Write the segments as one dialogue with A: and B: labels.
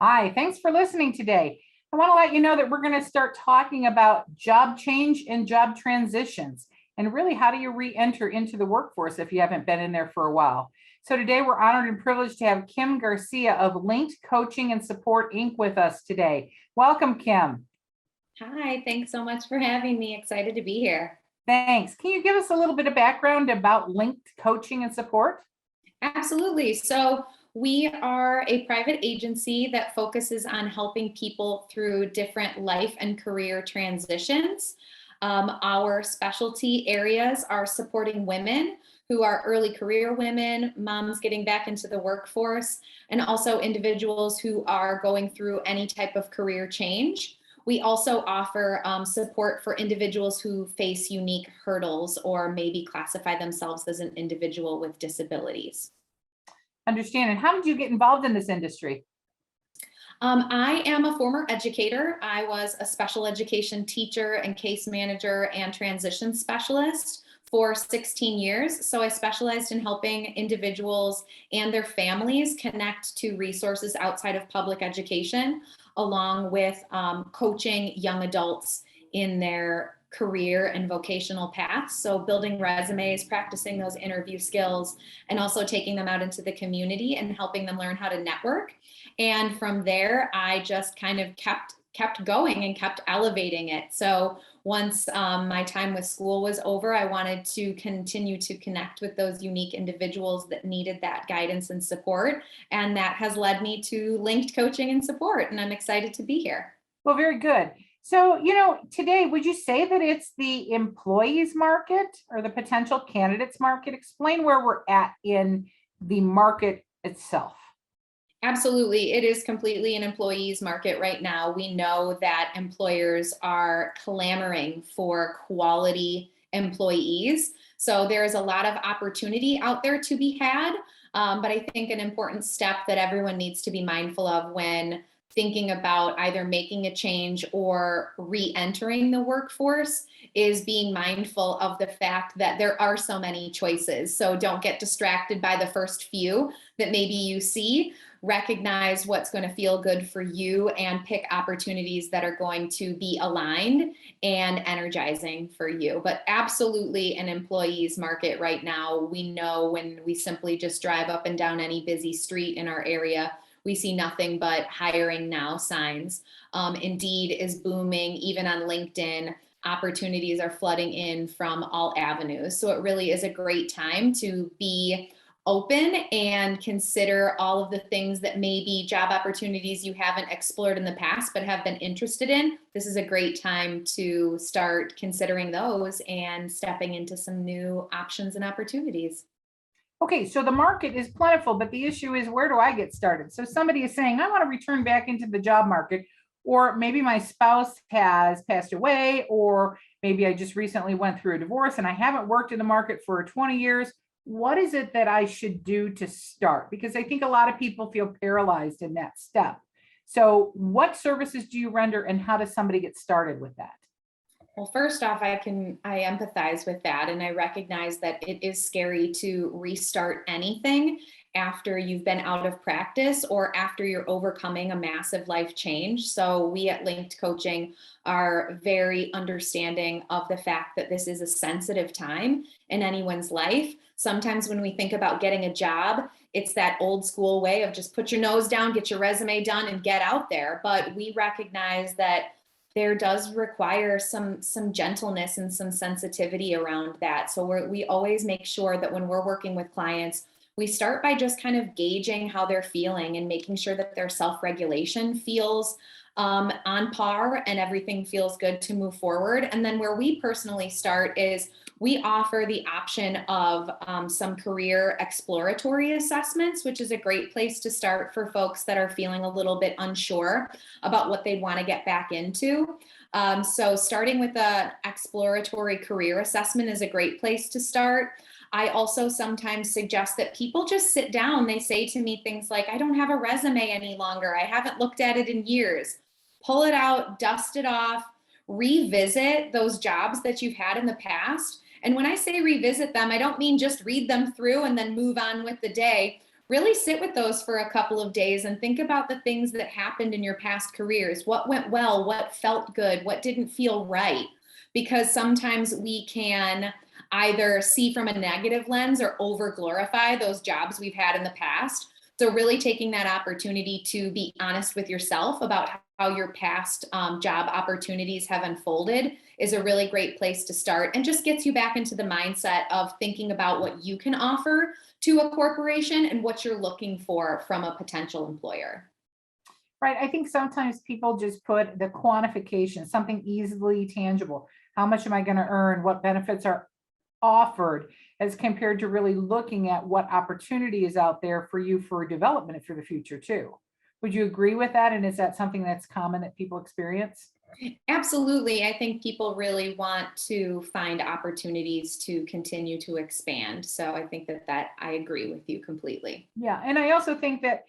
A: Hi, thanks for listening today. I want to let you know that we're going to start talking about job change and job transitions, and really how do you re-enter into the workforce if you haven't been in there for a while. So today we're honored and privileged to have Kim Garcia of Linked Coaching and Support Inc. with us today. Welcome, Kim.
B: Hi, thanks so much for having me. Excited to be here.
A: Thanks. Can you give us a little bit of background about Linked Coaching and Support?
B: Absolutely. So we are a private agency that focuses on helping people through different life and career transitions. Our specialty areas are supporting women who are early career women, moms getting back into the workforce, and also individuals who are going through any type of career change. We also offer support for individuals who face unique hurdles or maybe classify themselves as an individual with disabilities.
A: Understand. And how did you get involved in this industry?
B: I am a former educator. I was a special education teacher and case manager and transition specialist for 16 years. So I specialized in helping individuals and their families connect to resources outside of public education, along with coaching young adults in their career and vocational paths. So building resumes, practicing those interview skills, and also taking them out into the community and helping them learn how to network. And from there, I just kind of kept going and kept elevating it. So once my time with school was over, I wanted to continue to connect with those unique individuals that needed that guidance and support. And that has led me to Linked Coaching and Support. And I'm excited to be here.
A: Well, very good. So, today, would you say that it's the employees market or the potential candidates market? Explain where we're at in the market itself.
B: Absolutely. It is completely an employees market right now. We know that employers are clamoring for quality employees. So there's a lot of opportunity out there to be had. But I think an important step that everyone needs to be mindful of when thinking about either making a change or re-entering the workforce is being mindful of the fact that there are so many choices. So don't get distracted by the first few that maybe you see. Recognize what's going to feel good for you and pick opportunities that are going to be aligned and energizing for you. But absolutely an employees market right now. We know when we simply just drive up and down any busy street in our area, we see nothing but hiring now signs. Indeed is booming, even on LinkedIn. Opportunities are flooding in from all avenues. So it really is a great time to be open and consider all of the things that maybe job opportunities you haven't explored in the past but have been interested in. This is a great time to start considering those and stepping into some new options and opportunities.
A: Okay, so the market is plentiful, but the issue is, where do I get started? So somebody is saying, I want to return back into the job market, or maybe my spouse has passed away, or maybe I just recently went through a divorce and I haven't worked in the market for 20 years. What is it that I should do to start? Because I think a lot of people feel paralyzed in that step. So what services do you render, and how does somebody get started with that?
B: Well, first off, I empathize with that, and I recognize that it is scary to restart anything after you've been out of practice or after you're overcoming a massive life change. So we at Linked Coaching are very understanding of the fact that this is a sensitive time in anyone's life. Sometimes when we think about getting a job, it's that old school way of just put your nose down, get your resume done, and get out there. But we recognize that there does require some gentleness and some sensitivity around that. So we always make sure that when we're working with clients, we start by just kind of gauging how they're feeling and making sure that their self-regulation feels on par and everything feels good to move forward. And then where we personally start is we offer the option of some career exploratory assessments, which is a great place to start for folks that are feeling a little bit unsure about what they'd want to get back into. So starting with an exploratory career assessment is a great place to start. I also sometimes suggest that people just sit down. They say to me things like, I don't have a resume any longer. I haven't looked at it in years. Pull it out, dust it off, revisit those jobs that you've had in the past. And when I say revisit them, I don't mean just read them through and then move on with the day. really sit with those for a couple of days and think about the things that happened in your past careers. What went well? What felt good? What didn't feel right? Because sometimes we can either see from a negative lens or over glorify those jobs we've had in the past. So really taking that opportunity to be honest with yourself about how your past job opportunities have unfolded is a really great place to start, and just gets you back into the mindset of thinking about what you can offer to a corporation and what you're looking for from a potential employer.
A: Right. I think sometimes people just put the quantification, something easily tangible. How much am I going to earn? What benefits are offered, as compared to really looking at what opportunity is out there for you for development for the future too. Would you agree with that? And is that something that's common that people experience?
B: Absolutely. I think people really want to find opportunities to continue to expand. So I think that I agree with you completely.
A: Yeah. And I also think that,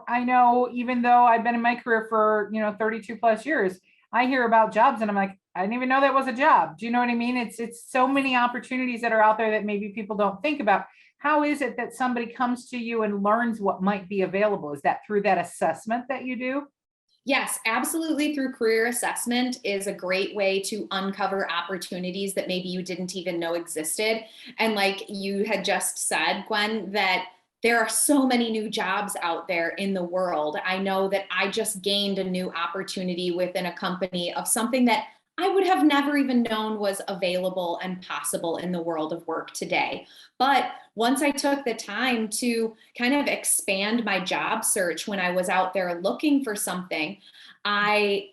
A: I know even though I've been in my career for, 32 plus years, I hear about jobs and I'm like, I didn't even know that was a job. Do you know what I mean? It's so many opportunities that are out there that maybe people don't think about. How is it that somebody comes to you and learns what might be available? Is that through that assessment that you do?
B: Yes, absolutely. Through career assessment is a great way to uncover opportunities that maybe you didn't even know existed. And like you had just said, Gwen, that there are so many new jobs out there in the world. I know that I just gained a new opportunity within a company of something that I would have never even known was available and possible in the world of work today. But once I took the time to kind of expand my job search when I was out there looking for something, I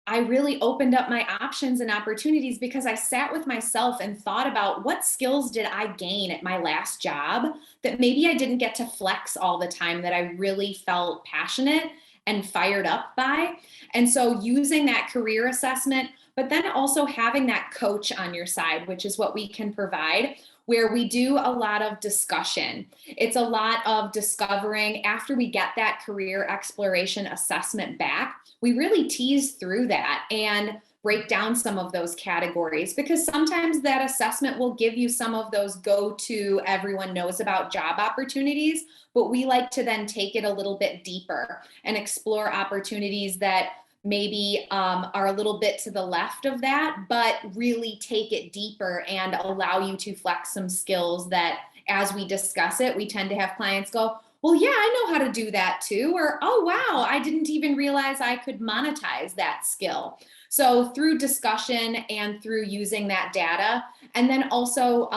B: I really opened up my options and opportunities because I sat with myself and thought about what skills did I gain at my last job that maybe I didn't get to flex all the time, that I really felt passionate and fired up by. And so using that career assessment, but then also having that coach on your side, which is what we can provide, where we do a lot of discussion. It's a lot of discovering after we get that career exploration assessment back. We really tease through that and break down some of those categories, because sometimes that assessment will give you some of those go-to everyone knows about job opportunities, but we like to then take it a little bit deeper and explore opportunities that maybe are a little bit to the left of that, but really take it deeper and allow you to flex some skills that, as we discuss it, we tend to have clients go, well, yeah, I know how to do that too. Or, oh, wow, I didn't even realize I could monetize that skill. So through discussion and through using that data, and then also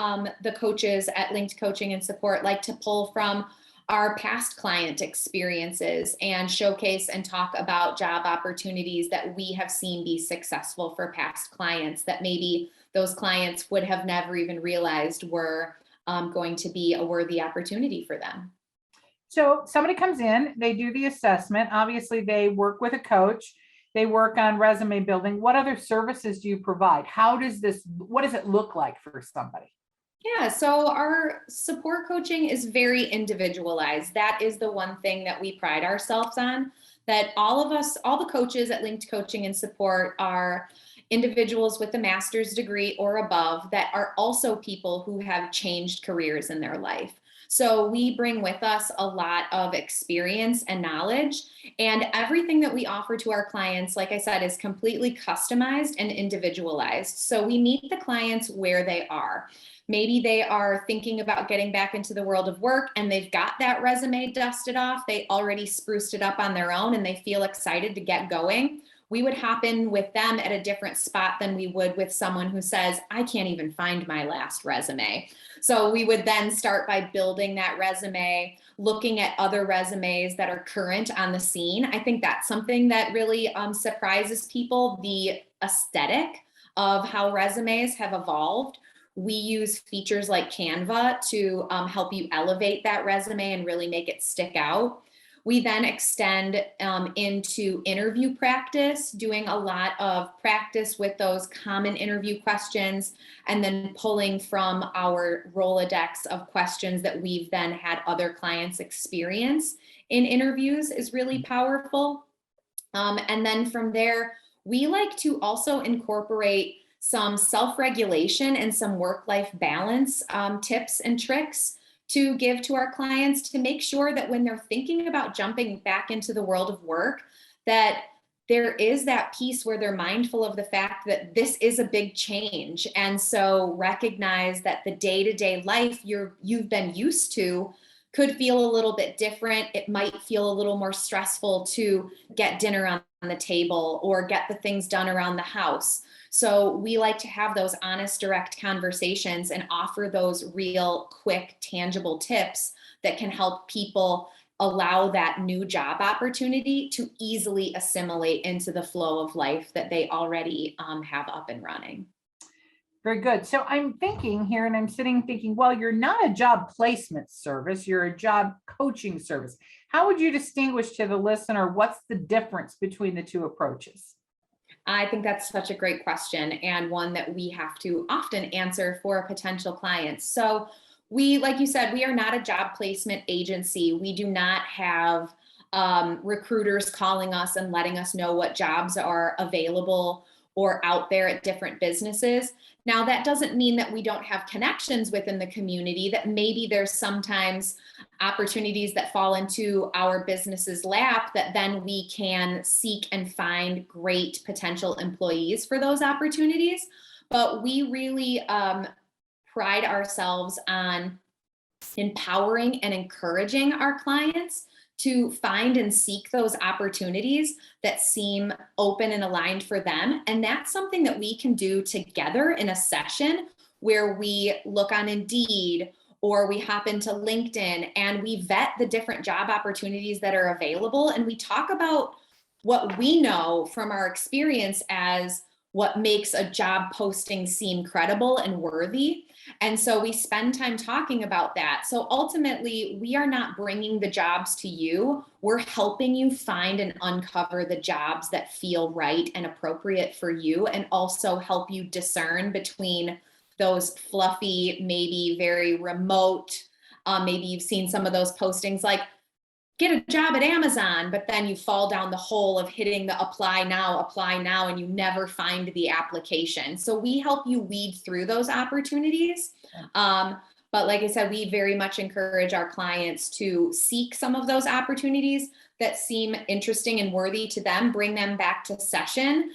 B: the coaches at Linked Coaching and Support like to pull from our past client experiences and showcase and talk about job opportunities that we have seen be successful for past clients that maybe those clients would have never even realized were going to be a worthy opportunity for them.
A: So somebody comes in, they do the assessment. Obviously, they work with a coach. They work on resume building. What other services do you provide? What does it look like for somebody?
B: Yeah, so our support coaching is very individualized. That is the one thing that we pride ourselves on, that all of us, all the coaches at Linked Coaching and Support are individuals with a master's degree or above that are also people who have changed careers in their life. So we bring with us a lot of experience and knowledge, and everything that we offer to our clients, like I said, is completely customized and individualized. So we meet the clients where they are. Maybe they are thinking about getting back into the world of work and they've got that resume dusted off. They already spruced it up on their own and they feel excited to get going. We would hop in with them at a different spot than we would with someone who says, I can't even find my last resume. So we would then start by building that resume, looking at other resumes that are current on the scene. I think that's something that really surprises people, the aesthetic of how resumes have evolved. We use features like Canva to help you elevate that resume and really make it stick out. We then extend into interview practice, doing a lot of practice with those common interview questions, and then pulling from our Rolodex of questions that we've then had other clients experience in interviews is really powerful. And then from there, we like to also incorporate some self-regulation and some work-life balance tips and tricks to give to our clients to make sure that when they're thinking about jumping back into the world of work, that there is that piece where they're mindful of the fact that this is a big change. And so recognize that the day-to-day life you've been used to could feel a little bit different. It might feel a little more stressful to get dinner on the table or get the things done around the house. So we like to have those honest, direct conversations and offer those real, quick, tangible tips that can help people allow that new job opportunity to easily assimilate into the flow of life that they already have up and running.
A: Very good. So I'm thinking here, and I'm sitting thinking, well, you're not a job placement service, you're a job coaching service. How would you distinguish to the listener what's the difference between the two approaches?
B: I think that's such a great question, and one that we have to often answer for potential clients. So we, like you said, we are not a job placement agency. We do not have recruiters calling us and letting us know what jobs are available or out there at different businesses. Now, that doesn't mean that we don't have connections within the community, that maybe there's sometimes opportunities that fall into our business's lap that then we can seek and find great potential employees for those opportunities. But we really pride ourselves on empowering and encouraging our clients to find and seek those opportunities that seem open and aligned for them. And that's something that we can do together in a session where we look on Indeed or we hop into LinkedIn and we vet the different job opportunities that are available. And we talk about what we know from our experience as what makes a job posting seem credible and worthy. And so we spend time talking about that. So ultimately, we are not bringing the jobs to you. We're helping you find and uncover the jobs that feel right and appropriate for you, and also help you discern between those fluffy, maybe very remote, maybe you've seen some of those postings like, get a job at Amazon, but then you fall down the hole of hitting the apply now, and you never find the application. So we help you weed through those opportunities. But like I said, we very much encourage our clients to seek some of those opportunities that seem interesting and worthy to them, bring them back to session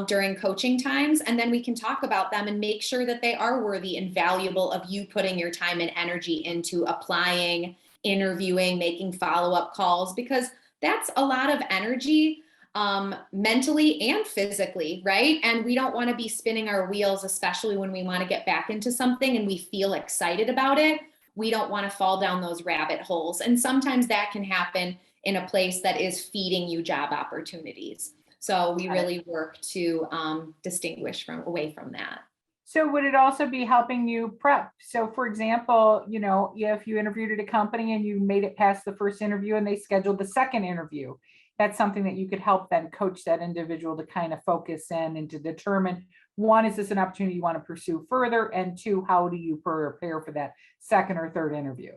B: during coaching times, and then we can talk about them and make sure that they are worthy and valuable of you putting your time and energy into applying, interviewing, making follow-up calls, because that's a lot of energy mentally and physically, right? And we don't want to be spinning our wheels, especially when we want to get back into something and we feel excited about it. We don't want to fall down those rabbit holes. And sometimes that can happen in a place that is feeding you job opportunities. So we really work to distinguish away from that.
A: So would it also be helping you prep? So for example, if you interviewed at a company and you made it past the first interview and they scheduled the second interview, that's something that you could help then coach that individual to kind of focus in and to determine, one, is this an opportunity you want to pursue further? And two, how do you prepare for that second or third interview?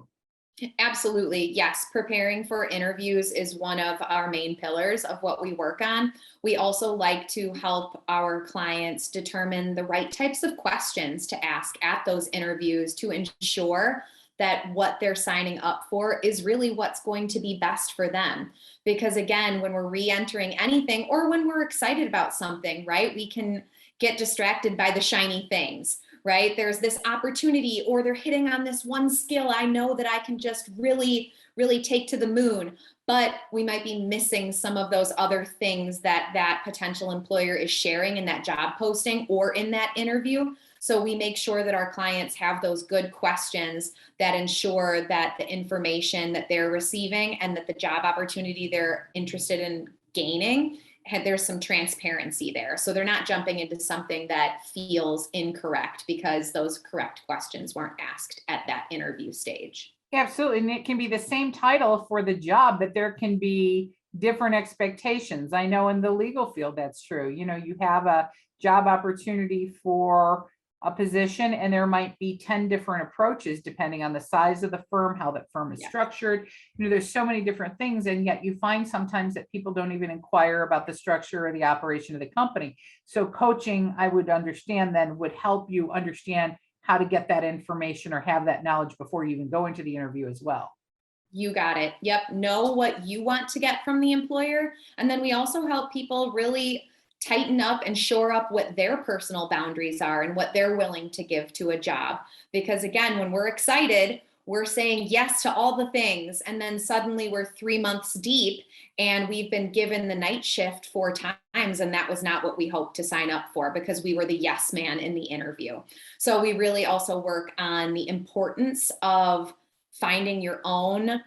B: Absolutely. Yes. Preparing for interviews is one of our main pillars of what we work on. We also like to help our clients determine the right types of questions to ask at those interviews to ensure that what they're signing up for is really what's going to be best for them. Because again, when we're re-entering anything or when we're excited about something, right, we can get distracted by the shiny things. Right? There's this opportunity, or they're hitting on this one skill I know that I can just really, really take to the moon. But we might be missing some of those other things that potential employer is sharing in that job posting or in that interview. So we make sure that our clients have those good questions that ensure that the information that they're receiving and that the job opportunity they're interested in gaining, there's some transparency there. So they're not jumping into something that feels incorrect because those correct questions weren't asked at that interview stage.
A: Absolutely. And it can be the same title for the job, but there can be different expectations. I know in the legal field, that's true. You have a job opportunity for a position and there might be 10 different approaches depending on the size of the firm, how that firm is structured. There's so many different things, and yet you find sometimes that people don't even inquire about the structure or the operation of the company. So coaching, I would understand then, would help you understand how to get that information or have that knowledge before you even go into the interview as well.
B: You got it. Yep. Know what you want to get from the employer. And then we also help people really tighten up and shore up what their personal boundaries are and what they're willing to give to a job. Because again, when we're excited, we're saying yes to all the things. And then suddenly we're 3 months deep and we've been given the night shift 4 times. And that was not what we hoped to sign up for because we were the yes man in the interview. So we really also work on the importance of finding your own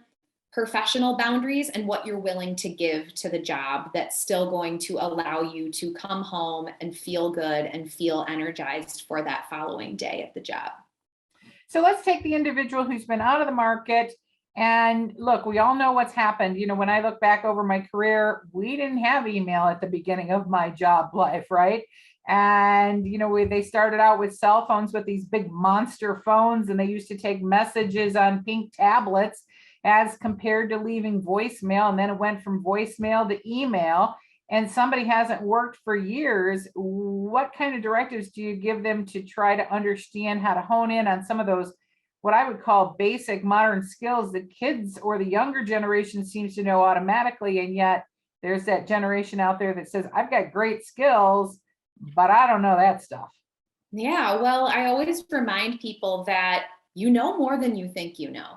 B: professional boundaries and what you're willing to give to the job that's still going to allow you to come home and feel good and feel energized for that following day at the job.
A: So let's take the individual who's been out of the market. And look, we all know what's happened. When I look back over my career, we didn't have email at the beginning of my job life, right? And, they started out with cell phones with these big monster phones, and they used to take messages on pink tablets as compared to leaving voicemail. And then it went from voicemail to email. And somebody hasn't worked for years. What kind of directives do you give them to try to understand how to hone in on some of those, what I would call basic modern skills that kids or the younger generation seems to know automatically? And yet there's that generation out there that says, I've got great skills, but I don't know that stuff.
B: Yeah, well, I always remind people that you know more than you think you know,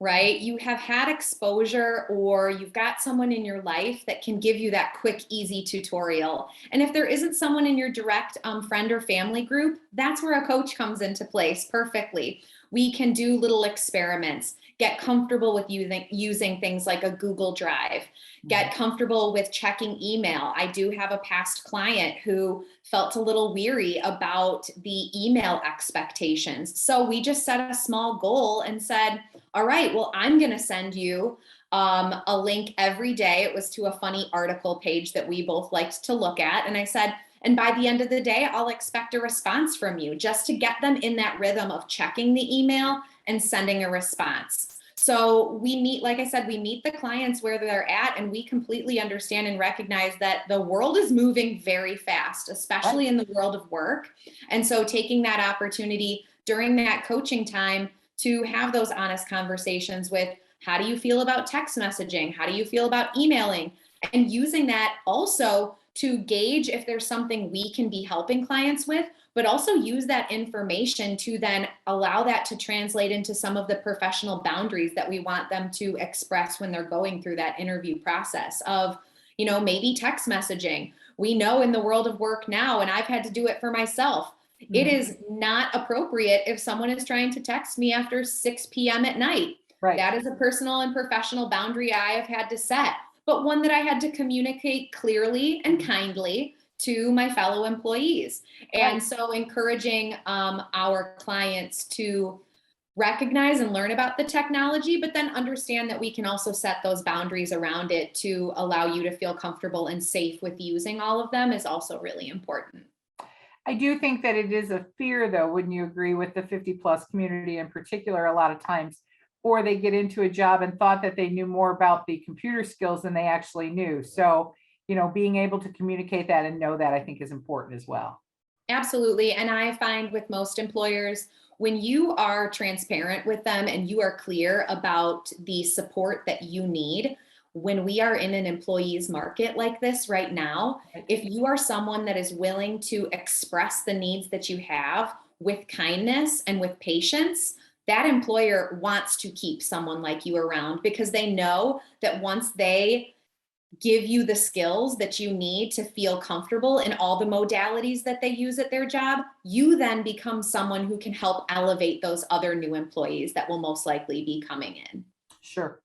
B: right? You have had exposure or you've got someone in your life that can give you that quick, easy tutorial. And if there isn't someone in your direct friend or family group, that's where a coach comes into place perfectly. We can do little experiments, get comfortable with using things like a Google Drive, get comfortable with checking email. I do have a past client who felt a little weary about the email expectations. So we just set a small goal and said, all right, well, I'm going to send you a link every day. It was to a funny article page that we both liked to look at. And I said, and by the end of the day, I'll expect a response from you just to get them in that rhythm of checking the email and sending a response. So we meet, like I said, we meet the clients where they're at, and we completely understand and recognize that the world is moving very fast, especially in the world of work. And so taking that opportunity during that coaching time to have those honest conversations with, how do you feel about text messaging? How do you feel about emailing? And using that also to gauge if there's something we can be helping clients with, but also use that information to then allow that to translate into some of the professional boundaries that we want them to express when they're going through that interview process of, maybe text messaging. We know in the world of work now, and I've had to do it for myself, it is not appropriate if someone is trying to text me after 6 p.m. at night.
A: Right.
B: That is a personal and professional boundary I have had to set, but one that I had to communicate clearly and kindly to my fellow employees. And so encouraging our clients to recognize and learn about the technology, but then understand that we can also set those boundaries around it to allow you to feel comfortable and safe with using all of them is also really important.
A: I do think that it is a fear, though, wouldn't you agree, with the 50 plus community in particular, a lot of times, or they get into a job and thought that they knew more about the computer skills than they actually knew. So, being able to communicate that and know that, I think, is important as well.
B: Absolutely. And I find with most employers, when you are transparent with them and you are clear about the support that you need, when we are in an employee's market like this right now, if you are someone that is willing to express the needs that you have with kindness and with patience, that employer wants to keep someone like you around because they know that once they give you the skills that you need to feel comfortable in all the modalities that they use at their job, you then become someone who can help elevate those other new employees that will most likely be coming in.
A: Sure.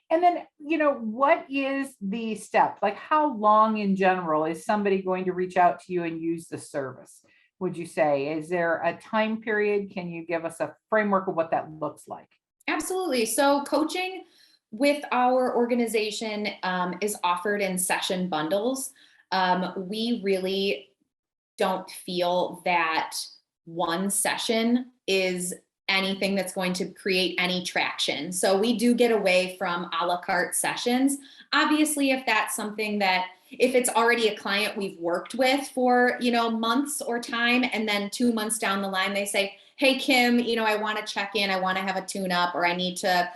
A: And then, what is the step? Like, how long in general is somebody going to reach out to you and use the service? Would you say, is there a time period? Can you give us a framework of what that looks like?
B: Absolutely. So coaching with our organization is offered in session bundles. We really don't feel that one session is anything that's going to create any traction. So we do get away from a la carte sessions. Obviously, if that's something that, if it's already a client we've worked with for, months or time, and then 2 months down the line, they say, hey, Kim, I want to check in, I want to have a tune up, or I need to,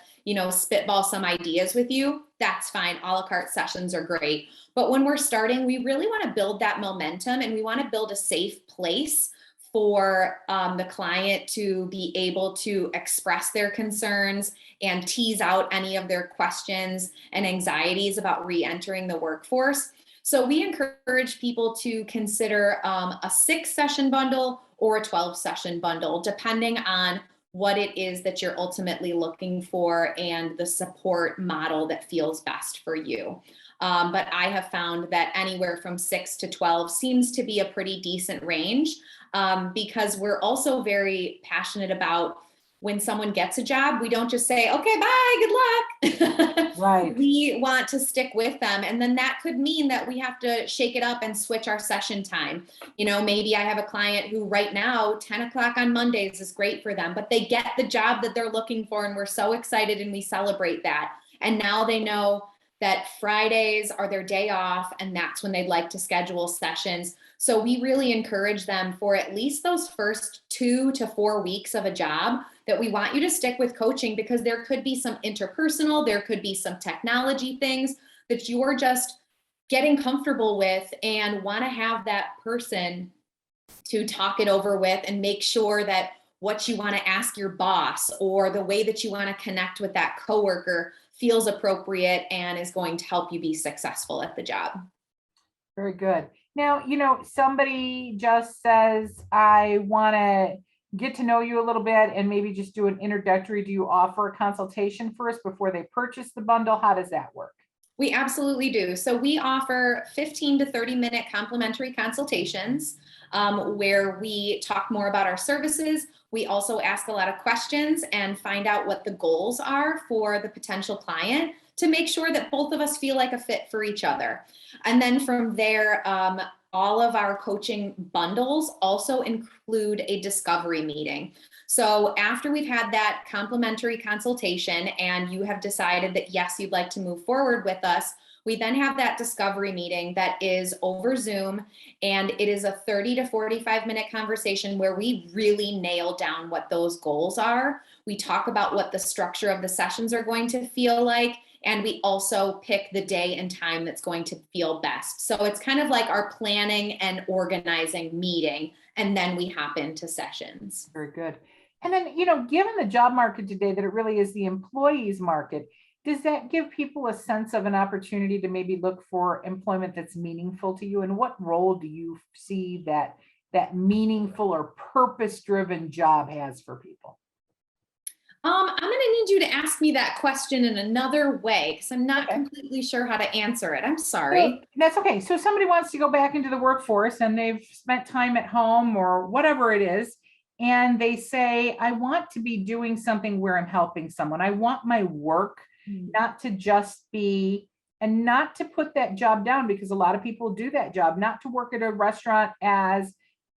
B: spitball some ideas with you, that's fine. A la carte sessions are great. But when we're starting, we really want to build that momentum, and we want to build a safe place for the client to be able to express their concerns and tease out any of their questions and anxieties about re-entering the workforce. So we encourage people to consider a 6-session bundle or a 12-session bundle, depending on what it is that you're ultimately looking for and the support model that feels best for you. But I have found that anywhere from 6 to 12 seems to be a pretty decent range, because we're also very passionate about when someone gets a job, we don't just say, okay, bye, good luck.
A: Right.
B: We want to stick with them. And then that could mean that we have to shake it up and switch our session time. Maybe I have a client who right now, 10 o'clock on Mondays is great for them, but they get the job that they're looking for. And we're so excited and we celebrate that. And now they know that Fridays are their day off, and that's when they'd like to schedule sessions. So we really encourage them for at least those first 2 to 4 weeks of a job that we want you to stick with coaching, because there could be some interpersonal, there could be some technology things that you're just getting comfortable with and want to have that person to talk it over with and make sure that what you want to ask your boss or the way that you want to connect with that coworker feels appropriate and is going to help you be successful at the job.
A: Very good. Now, somebody just says, I want to get to know you a little bit and maybe just do an introductory. Do you offer a consultation first before they purchase the bundle? How does that work?
B: We absolutely do. So we offer 15 to 30-minute complimentary consultations where we talk more about our services. We also ask a lot of questions and find out what the goals are for the potential client to make sure that both of us feel like a fit for each other. And then from there, all of our coaching bundles also include a discovery meeting. So after we've had that complimentary consultation and you have decided that, yes, you'd like to move forward with us, we then have that discovery meeting that is over Zoom, and it is a 30 to 45-minute conversation where we really nail down what those goals are. We talk about what the structure of the sessions are going to feel like, and we also pick the day and time that's going to feel best. So it's kind of like our planning and organizing meeting, and then we hop into sessions.
A: Very good. And then, given the job market today, that it really is the employees market, does that give people a sense of an opportunity to maybe look for employment that's meaningful to you? And what role do you see that meaningful or purpose-driven job has for people?
B: I'm going to need you to ask me that question in another way, because I'm not completely sure how to answer it. I'm sorry.
A: Well, that's okay. So somebody wants to go back into the workforce and they've spent time at home or whatever it is, and they say, I want to be doing something where I'm helping someone. I want my work not to just be, and not to put that job down, because a lot of people do that job, not to work at a restaurant as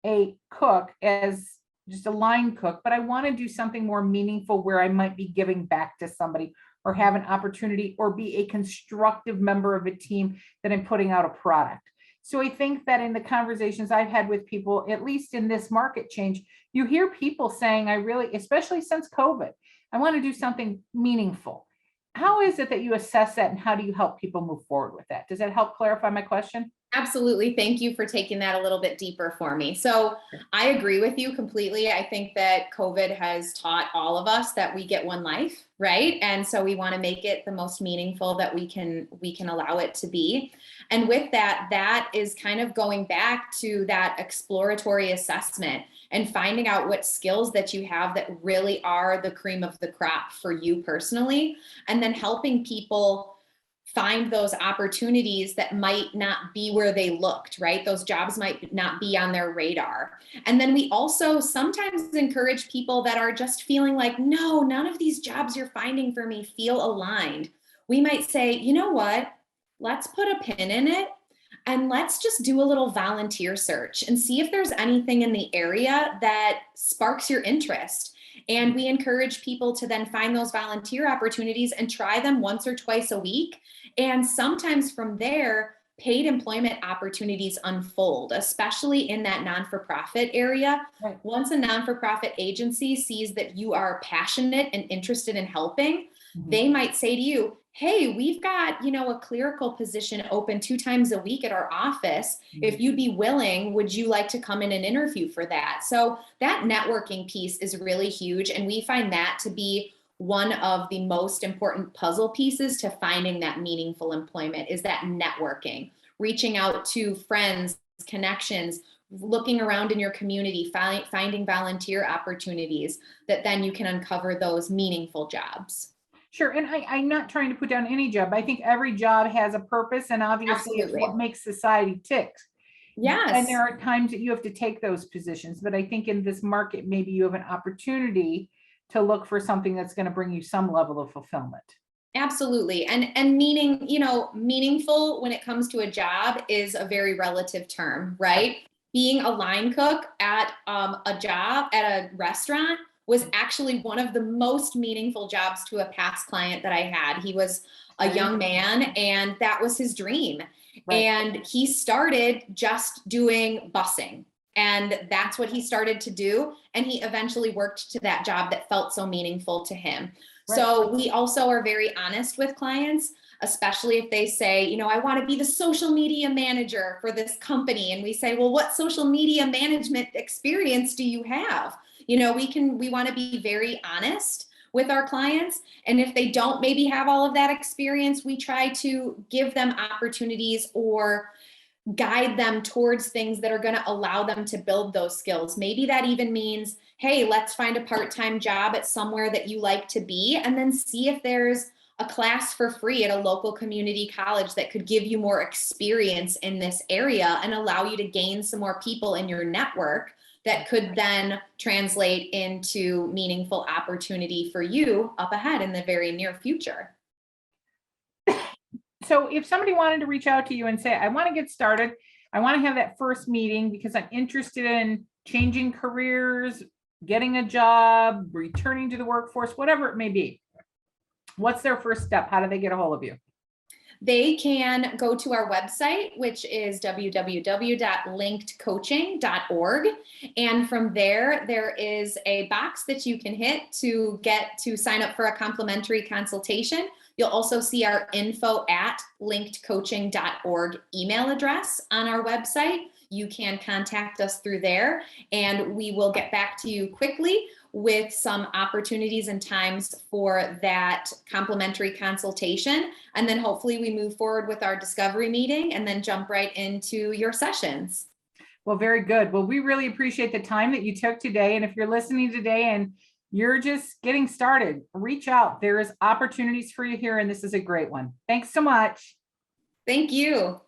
A: a cook, as just a line cook, but I want to do something more meaningful where I might be giving back to somebody or have an opportunity or be a constructive member of a team that I'm putting out a product. So I think that in the conversations I've had with people, at least in this market change, you hear people saying, I really, especially since COVID, I want to do something meaningful. How is it that you assess that, and how do you help people move forward with that? Does that help clarify my question?
B: Absolutely. Thank you for taking that a little bit deeper for me. So I agree with you completely. I think that COVID has taught all of us that we get one life, right? And so we want to make it the most meaningful that we can allow it to be. And with that, that is kind of going back to that exploratory assessment and finding out what skills that you have that really are the cream of the crop for you personally, and then helping people find those opportunities that might not be where they looked, right? Those jobs might not be on their radar. And then we also sometimes encourage people that are just feeling like, no, none of these jobs you're finding for me feel aligned. We might say, you know what? Let's put a pin in it and let's just do a little volunteer search and see if there's anything in the area that sparks your interest. And we encourage people to then find those volunteer opportunities and try them once or twice a week. And sometimes from there, paid employment opportunities unfold, especially in that non-for-profit area.
A: Right.
B: Once a non-for-profit agency sees that you are passionate and interested in helping, they might say to you, hey, we've got, a clerical position open 2 times a week at our office. If you'd be willing, would you like to come in and interview for that? So that networking piece is really huge. And we find that to be one of the most important puzzle pieces to finding that meaningful employment, is that networking, reaching out to friends, connections, looking around in your community, finding volunteer opportunities that then you can uncover those meaningful jobs.
A: Sure. And I'm not trying to put down any job. I think every job has a purpose, and obviously it's what
B: Absolutely.
A: makes society tick. And
B: Yes.
A: there are times that you have to take those positions, but I think in this market, maybe you have an opportunity to look for something that's going to bring you some level of fulfillment.
B: Absolutely. And meaningful when it comes to a job is a very relative term, right? Being a line cook at a job at a restaurant was actually one of the most meaningful jobs to a past client that I had. He was a young man and that was his dream.
A: Right.
B: And he started just doing busing. And that's what he started to do. And he eventually worked to that job that felt so meaningful to him.
A: Right.
B: So we also are very honest with clients, especially if they say, I want to be the social media manager for this company. And we say, well, what social media management experience do you have? We want to be very honest with our clients. And if they don't maybe have all of that experience, we try to give them opportunities or guide them towards things that are going to allow them to build those skills. Maybe that even means, hey, let's find a part-time job at somewhere that you like to be, and then see if there's a class for free at a local community college that could give you more experience in this area and allow you to gain some more people in your network that could then translate into meaningful opportunity for you up ahead in the very near future.
A: So if somebody wanted to reach out to you and say, I want to get started, I want to have that first meeting because I'm interested in changing careers, getting a job, returning to the workforce, whatever it may be, what's their first step? How do they get a hold of you?
B: They can go to our website, which is www.linkedcoaching.org. And from there is a box that you can hit to get to sign up for a complimentary consultation. You'll also see our info@linkedcoaching.org email address on our website. You can contact us through there, and we will get back to you quickly with some opportunities and times for that complimentary consultation. And then hopefully we move forward with our discovery meeting and then jump right into your sessions.
A: Well, very good. Well, we really appreciate the time that you took today. And if you're listening today and you're just getting started, reach out. There is opportunities for you here, and this is a great one. Thanks so much.
B: Thank you.